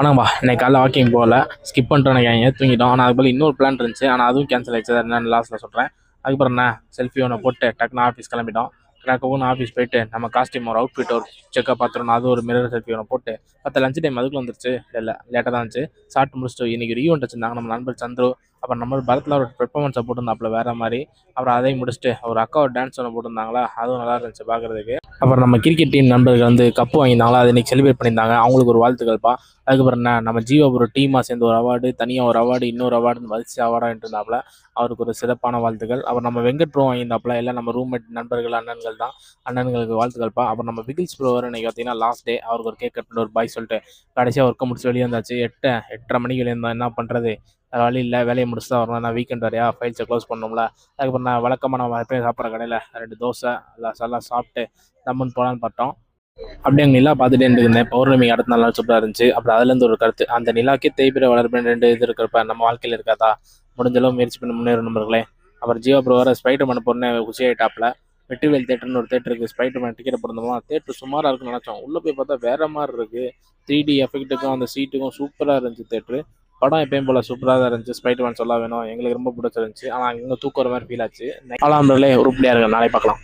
ஆனாம்பா இன்னைக்கு காலைல வாக்கிங் போகல, ஸ்கிப் பண்ணிட்டோம் நினைக்காதீங்க, தூங்கிட்டோம். ஆனால் அதுக்கு பதில் இன்னொரு பிளான் இருந்துச்சு. ஆனால் அதுவும் கேன்சல் ஆயிடுச்சு. அது என்னன்னு லாஸ்ட்டில் சொல்கிறேன். அதுக்கப்புறம் என்ன, செல்ஃபி ஒன்று போட்டு டக்குன்னு ஆஃபீஸ் கிளம்பிட்டோம். டக்குன்னு ஆஃபீஸ் போயிட்டு நம்ம காஸ்டியூம் ஒரு அவுட்ஃபிட் ஒரு செக்கப் பார்த்துருந்தோம். அது ஒரு மிரர் செல்ஃபி ஒன்று போட்டு லஞ்ச் டைம் அதுக்குள்ள வந்துருச்சு. இல்லை லேட்டாக தான் இருந்துச்சு. சாப்பிட்டு முடிச்சுட்டு இன்னைக்கு ஒரு ஈவெண்ட் வச்சிருந்தாங்க நம்ம நண்பர் சந்துரு. அப்புறம் நம்ம பரத்தில் ஒரு பெர்ஃபார்மன்ஸை போட்டிருந்தாப்புல வேற மாதிரி. அப்புறம் அதையும் முடிச்சுட்டு ஒரு அக்கா ஒரு டான்ஸ் ஒன்று போட்டிருந்தாங்களா, அதுவும் நல்லா இருந்துச்சு பார்க்குறதுக்கு. அப்புறம் நம்ம கிரிக்கெட் டீம் நண்பர்கள் வந்து கப்பு வாங்கியிருந்தாங்களா, அது இன்னைக்கு செலிப்ரேட் பண்ணியிருந்தாங்க. அவங்களுக்கு ஒரு வாழ்த்துக்கள்ப்பா. அதுக்கப்புறம் என்ன, நம்ம ஜீவா ஒரு டீமாக சேர்ந்து ஒரு அவார்டு, தனியாக ஒரு அவார்டு, இன்னொரு அவார்டு வரிசை அவார்டாக இருந்தாப்புல. அவருக்கு ஒரு சிறப்பான வாழ்த்துக்கள். அப்புறம் நம்ம வெங்கட் ப்ரோ வாங்கியிருந்தாப்புல. எல்லாம் நம்ம ரூம்மேட் நண்பர்கள் அண்ணன்கள் தான். அண்ணன்களுக்கு வாழ்த்துக்கள்ப்பா. அப்புறம் நம்ம விகில்ஸ் ப்ரோ வர இன்னைக்கு பார்த்தீங்கன்னா லாஸ்ட் டே. அவருக்கு ஒரு கேக் கட் பண்ணி ஒரு பாய் சொல்லிட்டு கடைசியாக ஒர்க்கை முடிச்சு வெளியே வந்தாச்சு. 8:30 மணிக்கு வெளியே இருந்தால் என்ன பண்ணுறது, வழி இல்லை, வேலையை முடிச்சு தான் வரணும். நான் வீக்கெண்ட் வரையா ஃபைல்ஸை க்ளோஸ் பண்ணணும்ல. அதுக்கப்புறம் நான் வழக்கமாக நம்ம எப்பயும் சாப்பிட்ற கடையில் 2 தோசை எல்லாம் சாப்பிட்டு தம்முன்னு போகலான்னு பார்த்தோம். அப்படியே அங்கே நிலா பார்த்துட்டே இருந்தேன். பௌர்ணமி அடுத்த நாள் சூப்பராக இருந்துச்சு. அப்புறம் அதுலேருந்து ஒரு கருத்து, அந்த நிலாக்கே தேய்பிர வளர்ப்பேன் 2 இது இருக்கிறப்ப நம்ம வாழ்க்கையில் இருக்காதா, முடிஞ்சளவு முயற்சி பண்ணி முன்னேறும் நண்பர்களே. அப்புறம் ஜீவா ப்ரோ வர ஸ்பைடர் மேன் பொண்ணு குஷி ஆகிட்டாப்பில். வெற்றிவேல் தேட்டர்னு ஒரு தேட்டர் இருக்குது. ஸ்பைடர் மேன் டிக்கெட் போடணுமா, தேட்டர் சுமாராக இருக்குன்னு நினச்சோம். உள்ளே போய் பார்த்தா வேற மாதிரி இருக்குது. 3D எஃபெக்ட்டுக்கும் அந்த சீட்டுக்கும் சூப்பராக இருந்துச்சு தேட்டரு. படம் எப்பயும் போல் சூப்பராக தான் இருந்துச்சு. ஸ்பைடர் மேன் சொல்ல வேணும், எங்களுக்கு ரொம்ப பிடிச்சிருந்துச்சு. ஆனால் இங்கே தூக்குற மாதிரி ஃபீல் ஆச்சு. ஆளாம்பர்களே உருப்படியாக இருக்கு. நாளை பார்க்கலாம்.